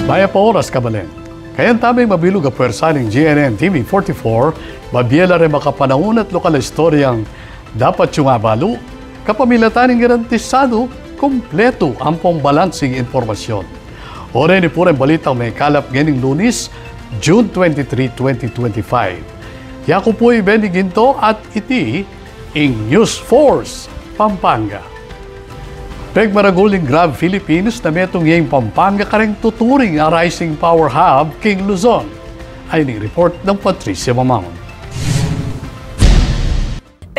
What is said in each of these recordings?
Maya pa oras kabalen. Kayan tamay mabilog a pwersa ng GNN TV 44, babiyela rin makapanahon at lokal istoryang dapat yung abalo, kapamilatan ng garantisado, kompleto ang pambalansing informasyon. Ore ni po rin balitang may kalap ganing Lunes, June 23, 2025. Yako po Benny Ginto at iti ing News Force, Pampanga. Pegmaraguling Grab Philippines na metong yung Pampanga kareng tuturing ang rising power hub King Luzon. Ay ning report ng Patricia Mamangon.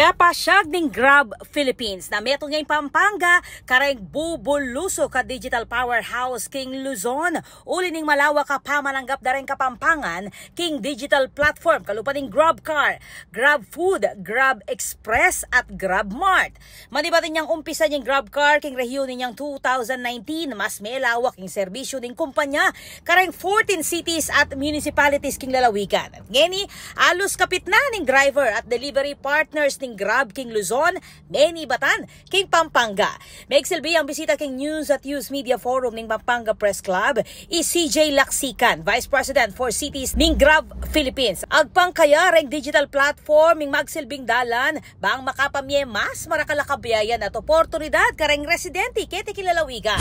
Pepasyag ning Grab Philippines na metong ngayong Pampanga kareng bubuluso ka digital powerhouse King Luzon. Uli ning malawak ka pamananggap dareng kapampangan King digital platform kalupa ning Grab Car, Grab Food, Grab Express at Grab Mart. Manibatin niyang umpisa ning Grab Car king rehiyon niyang 2019 mas melawak king serbisyo ning kumpanya kareng 14 cities at municipalities king lalawigan. Ngeni alos kapit na ning driver at delivery partners ning Grab King Luzon, Meni Batan, King Pampanga. Megsilbi ang bisita king News at Use Media Forum ning Pampanga Press Club, CJ Laksikan, Vice President for Cities ning Grab Philippines. Agpangkaya reng digital platform ning magsilbing dalan, bang makapamye mas marakalakabayan at oportunidad kareng residente kete kilalawigan.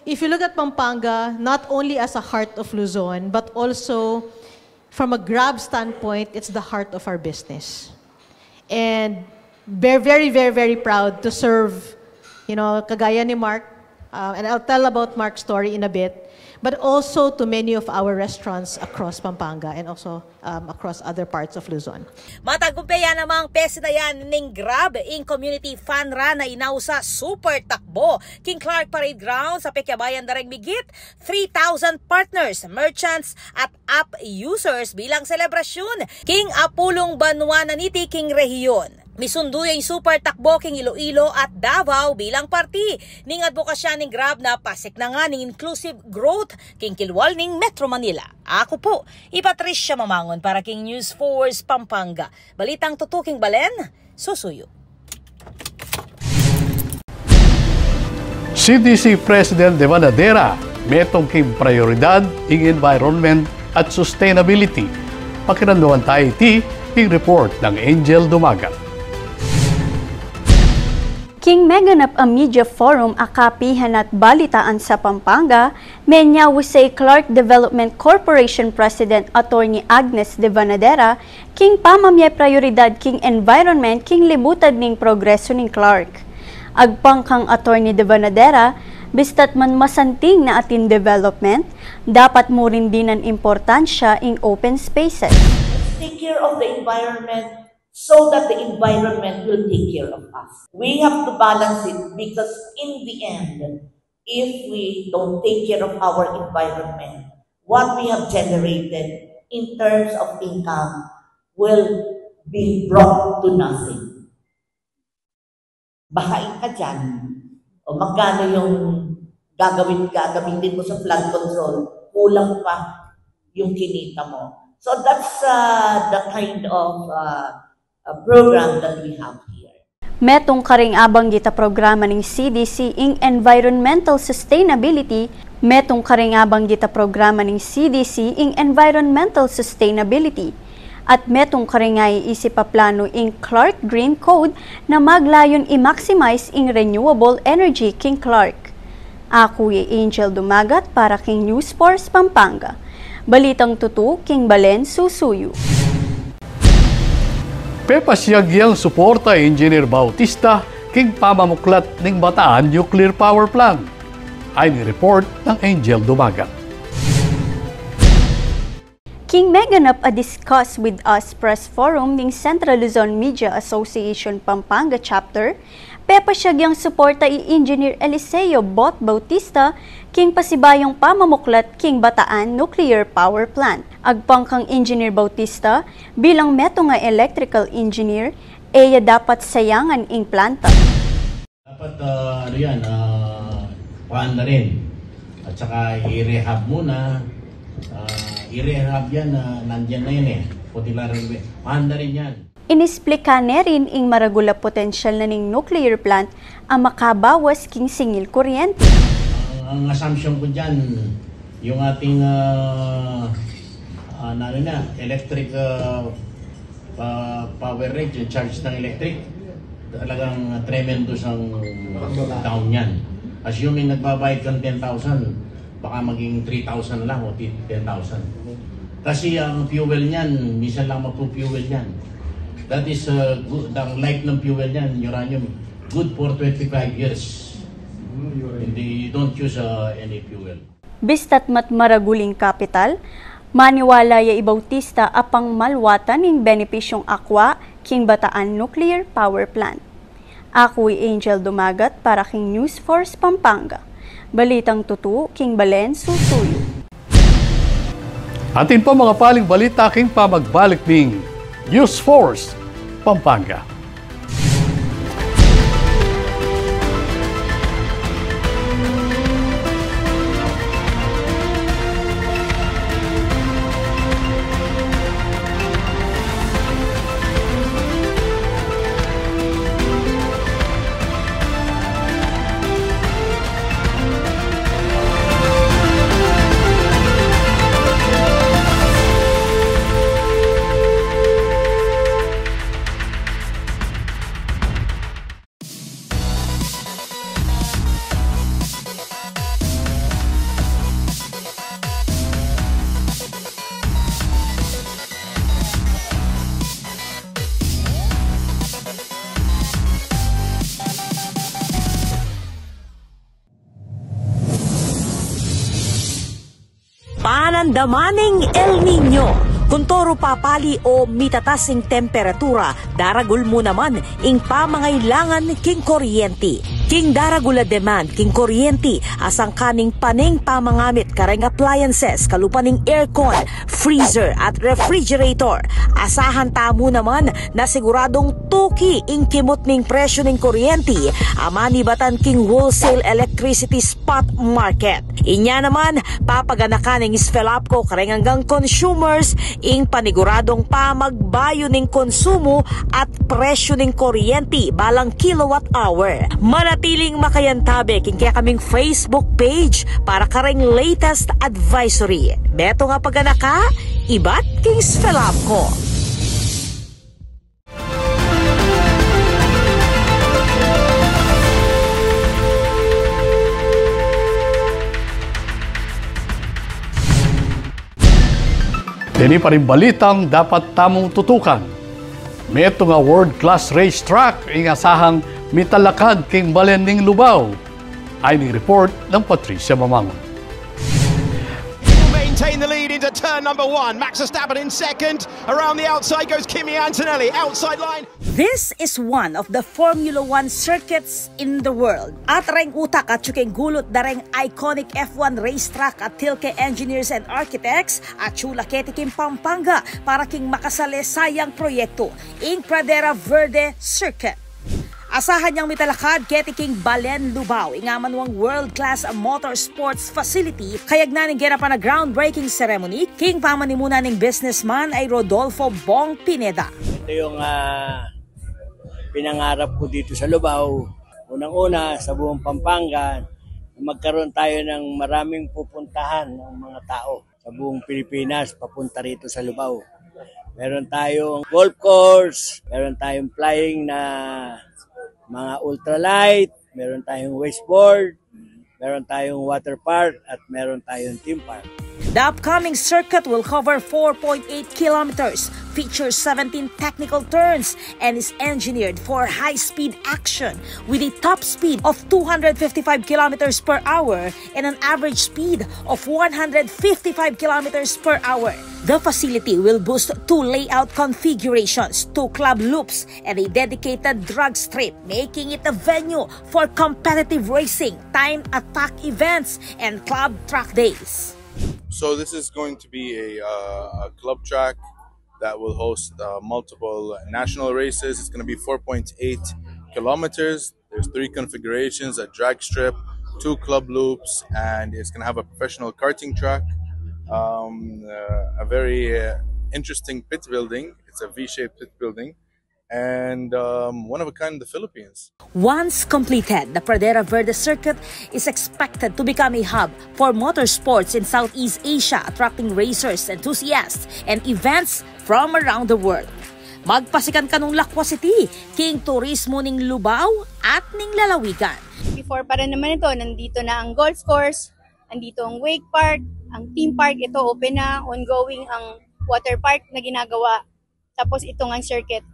If you look at Pampanga, not only as a heart of Luzon, but also from a Grab standpoint, it's the heart of our business. And we're very proud to serve, kagaya ni Mark, and I'll tell about Mark's story in a bit, but also to many of our restaurants across Pampanga and also across other parts of Luzon. Matagumpaya namang pesinayan ning Grab in community fun run na inausa super takbo King Clark Parade Ground sa Pekyabayan dareng migit 3,000 partners, merchants at app users bilang selebrasyon King Apulong Banwa na niti King Rehiyon. Misundo yung super takbo king Iloilo at Davao bilang parti ning advokasya ning Grab na pasik na nga ning inclusive growth king Kilwal ning Metro Manila. Ako po, Patricia Mamangon para king News Force Pampanga. Balitang tutuking balen, susuyo. CDC President de Vanadera, metong king prioridad ing environment at sustainability. Pakiranduan tayo iti king report ng Angel Dumagat. King meganap a media forum akapihan at balitaan sa Pampanga, menya Jose Clark Development Corporation President Attorney Agnes de Vanadera, king pamamye prioridad king environment king libutad ning progreso ning Clark. Agpang kang Attorney de Vanadera, bistat man masanting na atin development, dapat mo rin din ang importansya ing open spaces. Take care of the environment so that the environment will take care of us. We have to balance it because in the end, if we don't take care of our environment, what we have generated in terms of income will be brought to nothing. Bahain ka dyan. O magkano yung gagamitin mo sa flood control, kulang pa yung kinita mo. So that's the kind of program that we have here. Metong karing abang gita programa ng CDC ing environmental sustainability, metong karing abang gita programa ng CDC ing environmental sustainability, at metong karing ay isip pa plano ing Clark Green Code na maglayon i-maximize ing renewable energy king Clark. Ako Angel Dumagat para king News Force Pampanga. Balitang tutu king Balen Susuyo. Pepasyagyang suporta Engineer Bautista king pamamuklat ning Bataan Nuclear Power Plant. Ay ni report ng Angel Dumagat. King meganap a discuss with us press forum ning Central Luzon Media Association Pampanga Chapter, pepasyagyang suporta i-Engineer Eliseo Bot Bautista king pasibayong pamamuklat king Bataan Nuclear Power Plant. Agpang kang Engineer Bautista bilang meto nga electrical engineer, dapat sayangan ing planta. Dapat paanda rin. At saka i-rehab muna. I-rehab yan, nandyan na yun Putila Railway. Paanda rin yan. Inisplika na rin ing maragula potensyal na ning nuclear plant ang makabawas king singil kuryente. Ang assumption ko dyan, yung ating electric power rate, yung charge ng electric, talagang tremendous ang down yan. Assuming nagbabayad kang 10,000, baka maging 3,000 lang o 10,000. Kasi ang fuel niyan, minsan lang magpo-fuel yan. That is good. Ang life ng fuel niyan, uranium, good for 25 years. Hindi, you don't use any fuel. Bistat mat maraguling kapital, maniwala ya Bautista apang malwatan ng benepisyong akwa king Bataan Nuclear Power Plant. Ako'y Angel Dumagat para king News Force Pampanga. Balitang tutu king Balen Susuyo. Atin po mga paling balita king pamagbalik ng News Force Pampanga. Panandamaning El Nino. Kung toro papali o mitatasing temperatura, daragul mo naman ing pamangailangan king kuryente. King daragula demand king kuryente asang kaning paning pamangamit kareng appliances kalupaning aircon, freezer at refrigerator. Asahan tamo naman na siguradong tuki ing kimot ning presyo ning kuryente amani batan king wholesale electricity spot market. Inya naman papaganakan ning Svelapco kareng hanggang consumers ing paniguradong pamagbayo ning konsumo at presyo ning kuryente balang kilowatt hour. Manatiling makayantabe king kaya kaming Facebook page para kareng latest advisory. Beto nga paganaka, ibat king Svelapco. Dini pa rin balitang dapat tamong tutukan. May ito nga world-class racetrack ing asahang mitalakad king Balen ning Lubao. Ay ning report ng Patricia Mamangon. Maintain the lead into turn number 1. Max Verstappen in second. Around the outside goes Kimi Antonelli. Outside line. This is one of the Formula 1 circuits in the world. At reng utak at tsukeng gulot dareng iconic F1 racetrack at Tilke Engineers and Architects at chula ketikim Pampanga para king makasali sayang proyekto ing Pradera Verde Circuit. Asahan niyang mitalakad ketiking Balen Lubao, ingamanwang world-class motorsports facility, kayag na ning gerapan na groundbreaking ceremony, king pamanimuna ning businessman ay Rodolfo Bong Pineda. Ito yung pinangarap ko dito sa Lubao. Unang-una sa buong Pampanga, magkaroon tayo ng maraming pupuntahan ng mga tao sa buong Pilipinas papunta rito sa Lubao. Meron tayong golf course, meron tayong flying na mga ultralight, meron tayong wakeboard, meron tayong water park, at meron tayong theme park. The upcoming circuit will cover 4.8 kilometers, features 17 technical turns, and is engineered for high-speed action with a top speed of 255 kilometers per hour and an average speed of 155 kilometers per hour. The facility will boast 2 layout configurations, 2 club loops, and a dedicated drag strip, making it a venue for competitive racing, time attack events, and club track days. So this is going to be a club track that will host multiple national races. It's going to be 4.8 kilometers. There's 3 configurations, a drag strip, 2 club loops, and it's going to have a professional karting track. A very interesting pit building. It's a V-shaped pit building. and one of a kind in the Philippines. Once completed, the Pradera Verde Circuit is expected to become a hub for motorsports in Southeast Asia, attracting racers, enthusiasts, and events from around the world. Magpasikan ka nung Lakwa City, king turismo ning Lubao at ning lalawigan. Before pa rin naman ito, nandito na ang golf course, nandito ang wake park, ang theme park, ito open na, ongoing ang water park na ginagawa, tapos itong ang circuit.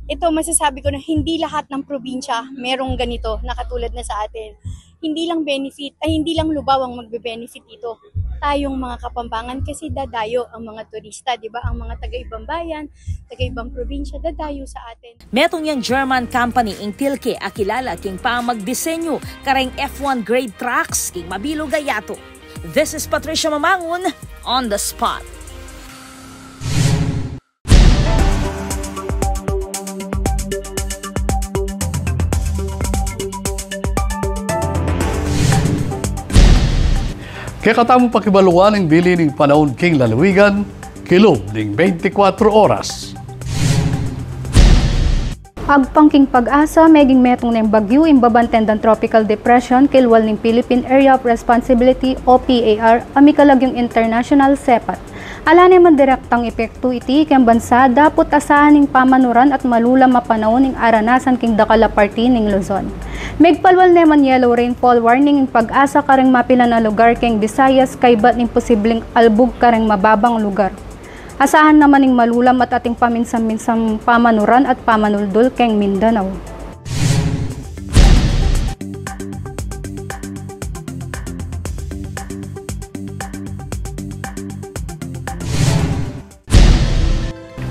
Ito masasabi ko na hindi lahat ng probinsya merong ganito na katulad na sa atin. Hindi lang hindi lang Lubao ang magbe-benefit dito. Tayong mga Kapampangan kasi dadayo ang mga turista, di ba? Ang mga taga-ibang bayan, taga-ibang probinsya dadayo sa atin. Metong yang German company ing Tilke akilala king pa magdisenyo kareng F1 grade tracks king Mabilo Gayato. This is Patricia Mamangon on the spot. Kaya katamong pakibaluan ang bili ng panahon king lalawigan, kilo ng 24 oras. Agpangking pag-asa, meging metong ng bagyo, imbabantendan tropical depression, kilwal ng Philippine Area of Responsibility o PAR, amikalagyong international SEPAT. Ala naman direktang epekto iti kang bansa, dapat asahan ng pamanuran at malula mapanahon ng aranasan king dakalaparti ng Luzon. Megpalwal naman yellow rainfall warning ng pag-asa kareng mapila na lugar keng Visayas kaybat ng posibleng albog kareng mababang lugar. Asahan naman ng malulam at ating paminsan-minsang pamanuran at pamanuldol keng Mindanao.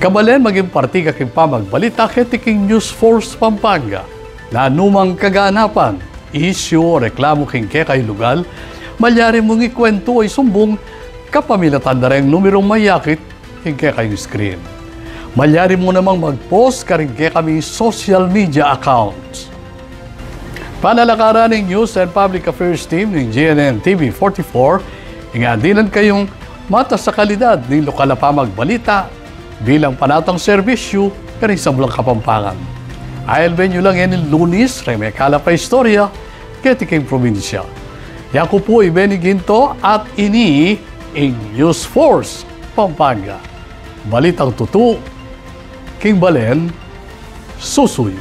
Kabalen maging parti kaking pamagbalita ketiking News Force Pampanga. Na anumang kaganapan, issue o reklamo king kay lugal, malyari mong ikwento ay sumbong kapamilatan na rin numerong mayakit king kay screen. Malyari mo namang mag-post ka rin kami social media accounts. Panalakaran ng News and Public Affairs Team ng GNN TV 44, ingadinan kayong mata sa kalidad ng lokal na pamagbalita bilang panatang serbisyo karing sa Bulang Kapampangan. I'll venue lang yan ng Lunis, Remekala pa istorya, ketiking probinsya. Yaku po Benny Ginto at ini ang News Force Pampanga. Balitang tutu, King Balen, susuyo.